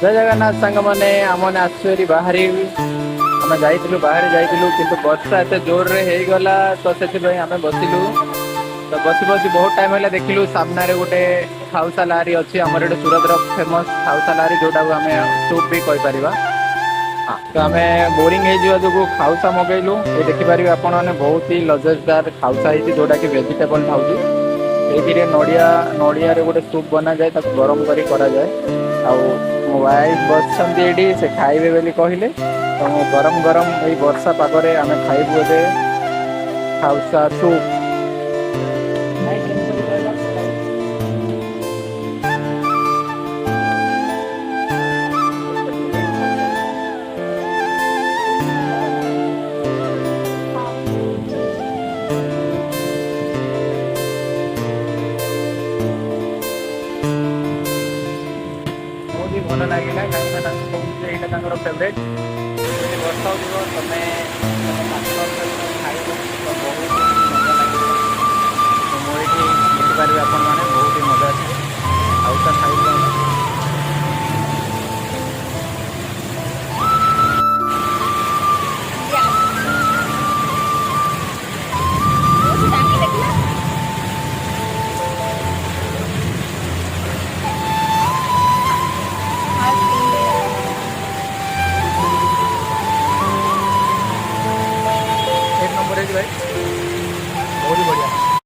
जय जगन्नाथ सांग मैंने आमने आसुरी बाहरी आम जाइलु बाहर जाइलु किंतु वर्षा एत जोर रे हो गला तो से आम बसिलु तो बसी बसी बहुत टाइम है देखिलु सामने गोटे खाउसा लारी अच्छी आम सूरत फेमस खाउसा लारी जोटा आम सूप भी कहीपर। हाँ तो आम बोरिंग हो खाउसा मगेलु ये देखिपारे आपण मैंने बहुत ही लजेजदार खाउसा है जोटा कि वेजिटेबल खाऊँ ये नड़िया नड़िया गोटे सूप बना जाए गरम करी करा जाए मो वाइफ बसंती एठी से खाइबे बोली कहले तो गरम गरम ये वर्षा पागरे आम खाइबु ए खाउसा सूप। भल लगे कहीं फेवरेट वर्षा हो तुम्हें खाई बहुत मजा लगे तो मुझे देखिपारे आपण मैंने बहुत ही मजा आए आउसा खाई